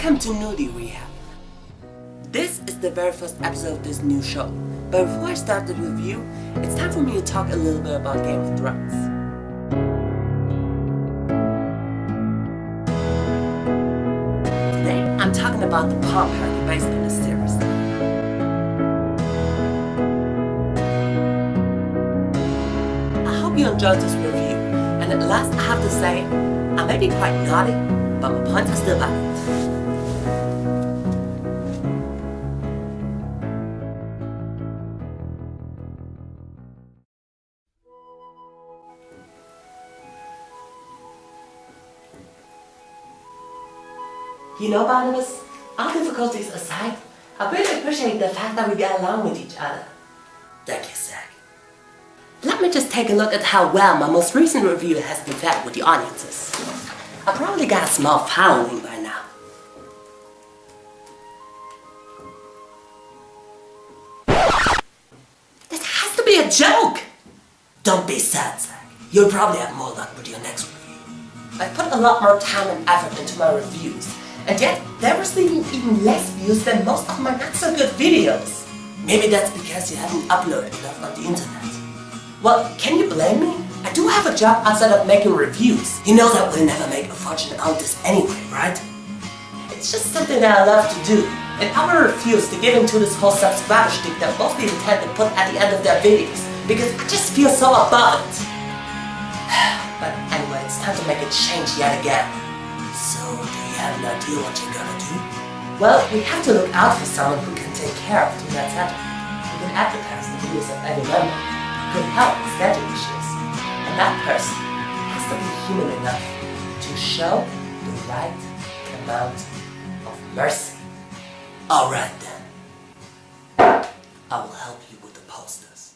Welcome to Nudie Rehab. This is the very first episode of this new show, but before I start the review, it's time for me to talk a little bit about Game of Thrones. Today, I'm talking about the prom party based on the series. I hope you enjoyed this review, and at last I have to say, I may be quite naughty, but my points are still valid. You know, Barnabas, all difficulties aside, I really appreciate the fact that we get along with each other. Thank you, Zach. Let me just take a look at how well my most recent review has been fed with the audiences. I probably got a small following by now. This has to be a joke! Don't be sad, Zach. You'll probably have more luck with your next review. I've put a lot more time and effort into my reviews, and yet they're receiving even less views than most of my not-so-good videos. Maybe that's because you haven't uploaded enough on the internet. Well, can you blame me? I do have a job outside of making reviews. You know that we'll never make a fortune out of this anyway, right? It's just something that I love to do, and I will refuse to give into this whole subscriber shtick that most people tend to put at the end of their videos, because I just feel so above it. But anyway, it's time to make a change yet again. So, do you have an idea what you're gonna do? Well, we have to look out for someone who can take care of the center. We can advertise the videos of every member, who can help with schedule issues. And that person has to be human enough to show the right amount of mercy. Alright then. I will help you with the posters.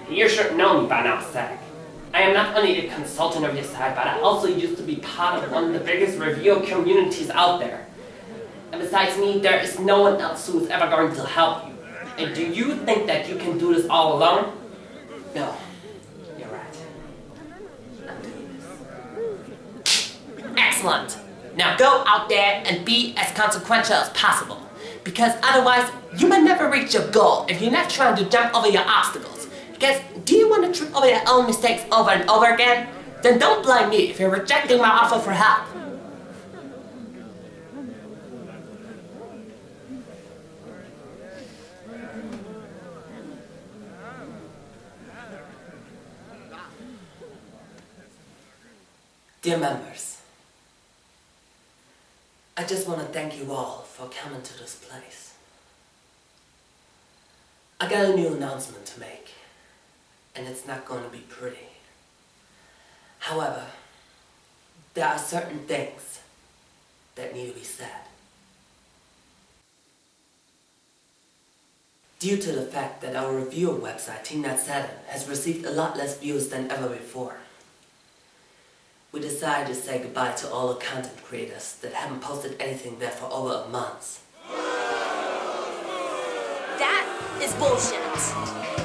You should know me by now, Zach. I am not only a consultant of your site, but I also used to be part of one of the biggest review communities out there. And besides me, there is no one else who is ever going to help you. And do you think that you can do this all alone? No, you're right. I'm doing this. Excellent. Now go out there and be as consequential as possible. Because otherwise, you may never reach your goal if you're not trying to jump over your obstacles. Because do you want to trip over your own mistakes over and over again? Then don't blame me if you're rejecting my offer for help. Dear members, I just want to thank you all for coming to this place. I got a new announcement to make, and it's not going to be pretty. However, there are certain things that need to be said. Due to the fact that our reviewer website, TeamNet7, has received a lot less views than ever before, we decided to say goodbye to all the content creators that haven't posted anything there for over a month. That is bullshit.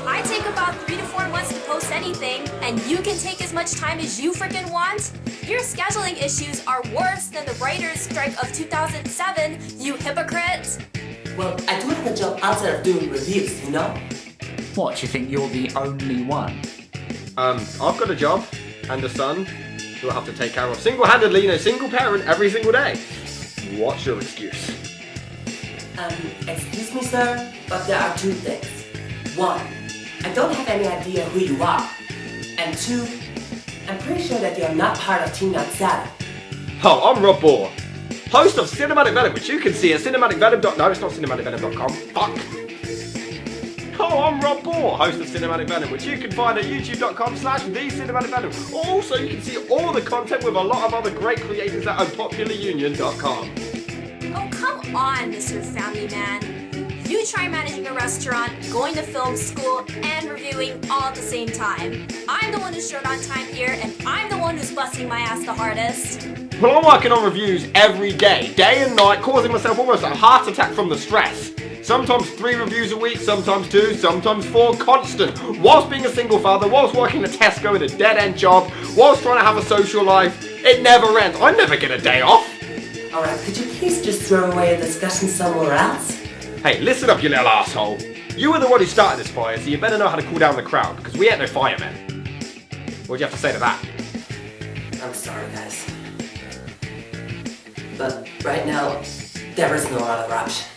I take about 3 to 4 months to post anything, and you can take as much time as you freaking want? Your scheduling issues are worse than the writer's strike of 2007, you hypocrite! Well, I do have a job outside of doing reviews, you know? What, you think you're the only one? I've got a job and a son who I have to take care of single-handedly, single parent every single day. What's your excuse? Excuse me, sir, but there are two things. One, I don't have any idea who you are. And two, I'm pretty sure that you're not part of TeamNet7. Oh, I'm Boor, host of Cinematic Venom, which you can see at cinematicvenom. No, it's not cinematicvenom.com. Fuck. Oh, I'm Boor, host of Cinematic Venom, which you can find at youtube.com/thecinematicvenom. Also, you can see all the content with a lot of other great creators at unpopularunion.com. Oh, come on, Mr. Family Man. You try managing a restaurant, going to film school, and reviewing all at the same time. I'm the one who's short on time here, and I'm the one who's busting my ass the hardest. Well, I'm working on reviews every day and night, causing myself almost a heart attack from the stress. Sometimes 3 reviews a week, sometimes 2, sometimes 4, constant. Whilst being a single father, whilst working at Tesco in a dead-end job, whilst trying to have a social life, it never ends. I never get a day off. Alright, could you please just throw away the discussion somewhere else? Hey, listen up, you little asshole. You were the one who started this fire, so you better know how to cool down the crowd, because we ain't no firemen. What do you have to say to that? I'm sorry, guys. But right now, there is no other option.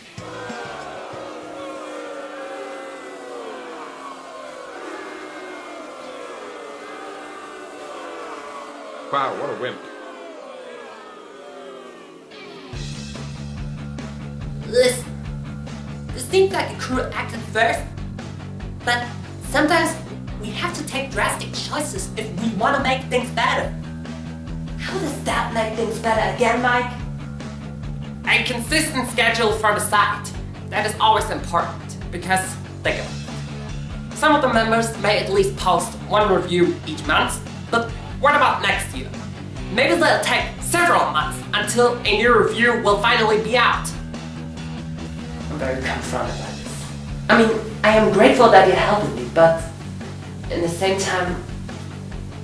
Wow, what a wimp. Listen, this seems like a cruel act at first, but sometimes we have to take drastic choices if we want to make things better. How does that make things better again, Mike? A consistent schedule for the site. That is always important, because, think of it. Some of the members may at least post 1 review each month, but what about next year? Maybe it'll take several months until a new review will finally be out. I'm very confronted by this. I mean, I am grateful that you're helping me, but at the same time,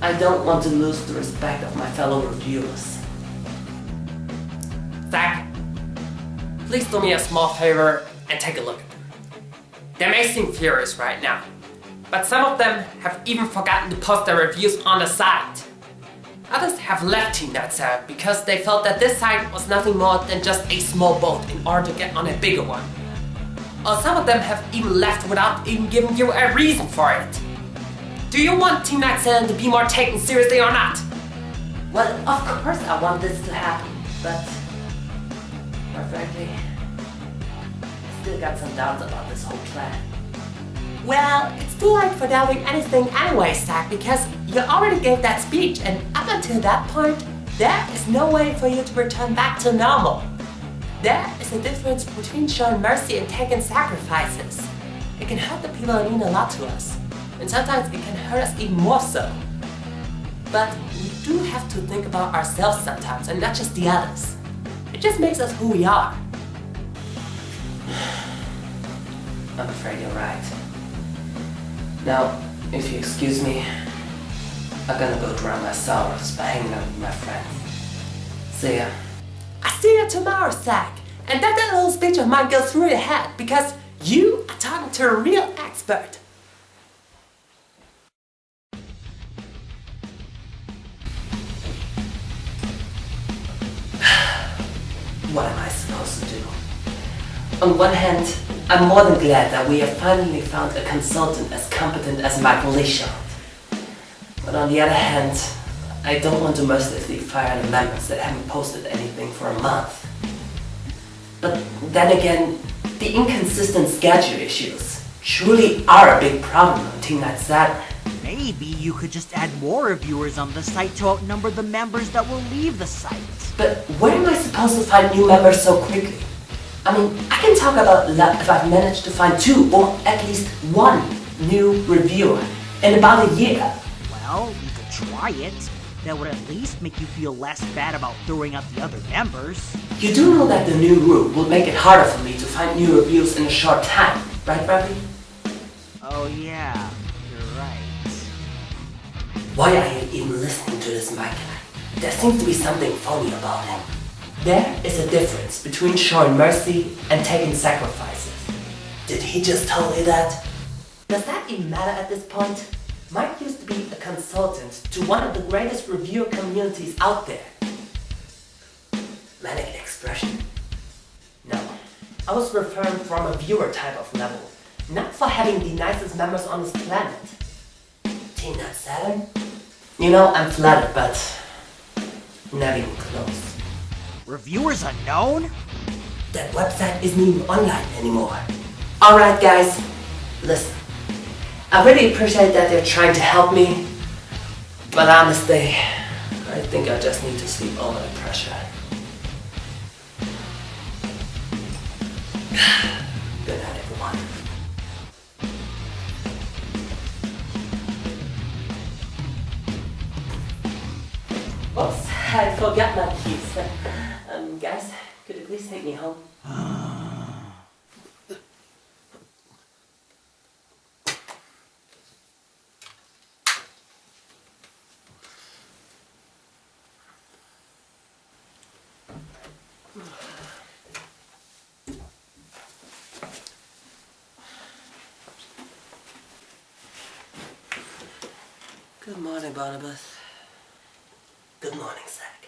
I don't want to lose the respect of my fellow reviewers. Zach, please do me a small favor and take a look at them. They may seem furious right now, but some of them have even forgotten to post their reviews on the site. Others have left TeamNet7 because they felt that this site was nothing more than just a small boat in order to get on a bigger one. Or some of them have even left without even giving you a reason for it. Do you want TeamNet7 to be more taken seriously or not? Well, of course I want this to happen, but quite frankly, I still got some doubts about this whole plan. Well, it's too late for doubting anything anyway, Zach, because you already gave that speech, and up until that point, there is no way for you to return back to normal. There is a difference between showing mercy and taking sacrifices. It can hurt the people that mean a lot to us, and sometimes it can hurt us even more so. But we do have to think about ourselves sometimes, and not just the others. It just makes us who we are. I'm afraid you're right. Now, if you excuse me, I'm gonna go drown my sorrows by hanging out with my friends. See ya. I see you tomorrow, Zach. And that little speech of mine goes through your head because you are talking to a real expert. What am I supposed to do? On one hand, I'm more than glad that we have finally found a consultant as competent as Michael Leishart. But on the other hand, I don't want to mercilessly fire the members that haven't posted anything for a month. But then again, the inconsistent schedule issues truly are a big problem on Team Night Saturn. Maybe you could just add more reviewers on the site to outnumber the members that will leave the site. But where am I supposed to find new members so quickly? I mean, I can talk about luck if I've managed to find 2 or at least 1 new reviewer in about a year. Well, you could try it. That would at least make you feel less bad about throwing out the other members. You do know that the new rule will make it harder for me to find new reviews in a short time, right, Rumpy? Oh yeah, you're right. Why are you even listening to this Mike guy? There seems to be something phony about him. There is a difference between showing mercy and taking sacrifices. Did he just tell you that? Does that even matter at this point? Mike used to be a consultant to one of the greatest reviewer communities out there. Manic expression? No. I was referring from a viewer type of level, not for having the nicest members on this planet. Team Night Saturn? You know, I'm flattered, but not even close. Reviewers unknown? That website isn't even online anymore. Alright guys, listen. I really appreciate that they're trying to help me, but honestly, I think I just need to sleep under the pressure. Good night, everyone. Oops, I forgot my keys. Guys, could you please take me home? Good morning, Barnabas. Good morning, Zach.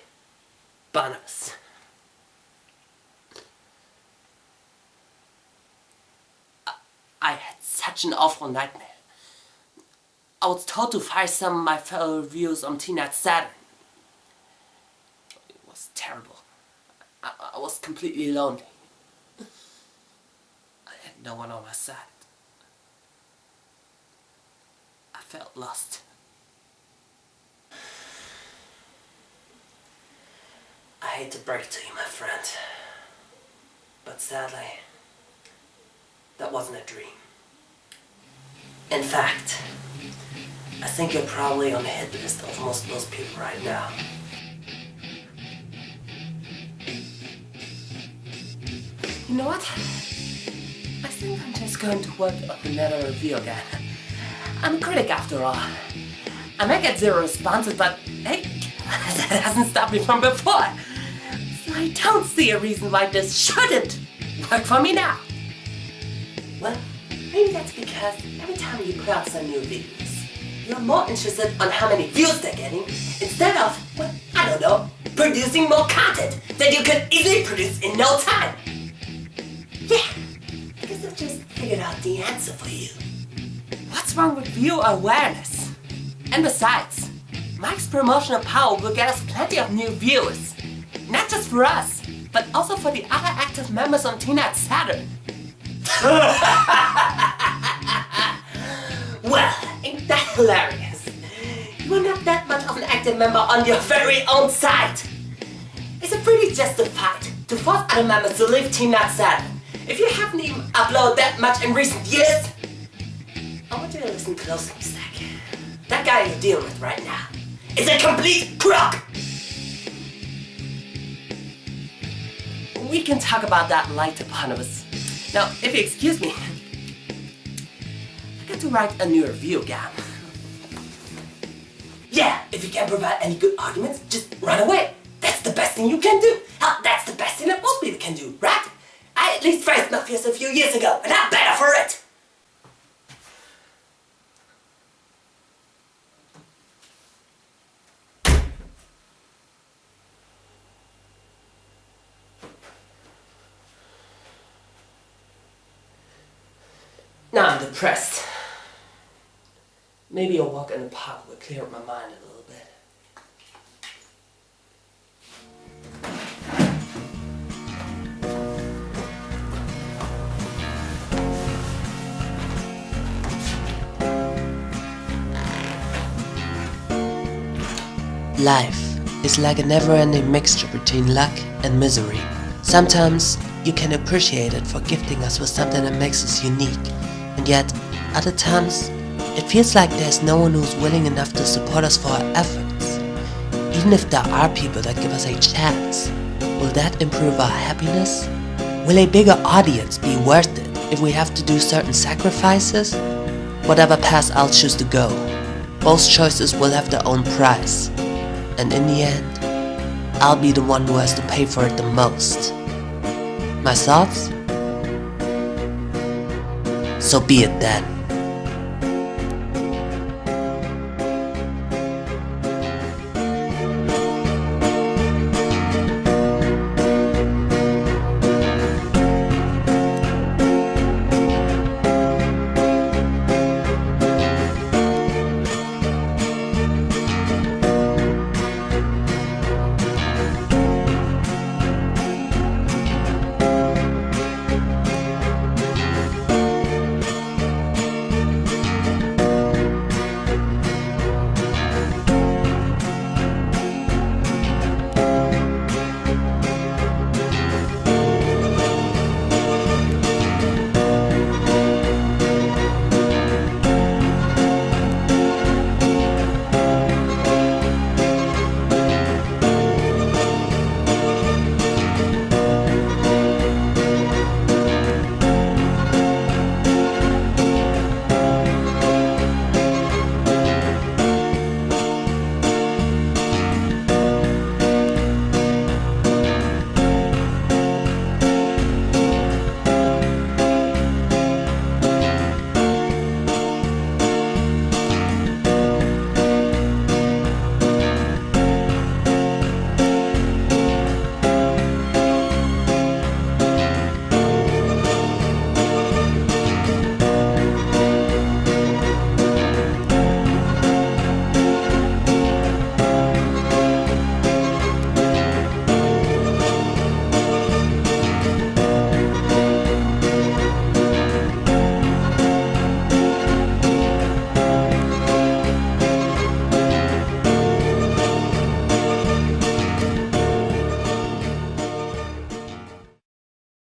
Barnabas. I had such an awful nightmare. I was told to fire some of my fellow reviewers on Team Night Saturn. It was terrible. I was completely lonely. I had no one on my side. I felt lost. I hate to break it to you, my friend, but sadly, that wasn't a dream. In fact, I think you're probably on the hit list of most of those people right now. You know what? I think I'm just going to work on the meta review again. I'm a critic after all. I may get 0 responses, but hey, that hasn't stopped me from before. So I don't see a reason why this shouldn't work for me now. Well, maybe that's because every time you put out some new videos, you're more interested on how many views they're getting instead of, well, I don't know, producing more content that you could easily produce in no time. Yeah, I guess I've just figured out the answer for you. What's wrong with viewer awareness? And besides, Mike's promotional power will get us plenty of new viewers. Not just for us, but also for the other active members on Team Night Saturn. Well, ain't that hilarious? You're not that much of an active member on your very own site. Is it pretty justified to force other members to leave Team Night Saturn if you haven't even uploaded that much in recent years? I want you to listen closely, Zach. That guy you're dealing with right now is a complete crook! We can talk about that later, Barnabas. Now, if you excuse me, to write a new review again. Yeah, if you can't provide any good arguments, just run away. That's the best thing you can do. Hell, that's the best thing that most people can do, right? I at least faced my fears a few years ago, and I'm better for it. Now I'm depressed. Maybe a walk in the park will clear up my mind a little bit. Life is like a never-ending mixture between luck and misery. Sometimes you can appreciate it for gifting us with something that makes us unique, and yet other times it feels like there's no one who's willing enough to support us for our efforts. Even if there are people that give us a chance, will that improve our happiness? Will a bigger audience be worth it if we have to do certain sacrifices? Whatever path I'll choose to go, both choices will have their own price, and in the end, I'll be the one who has to pay for it the most. My thoughts? So be it then.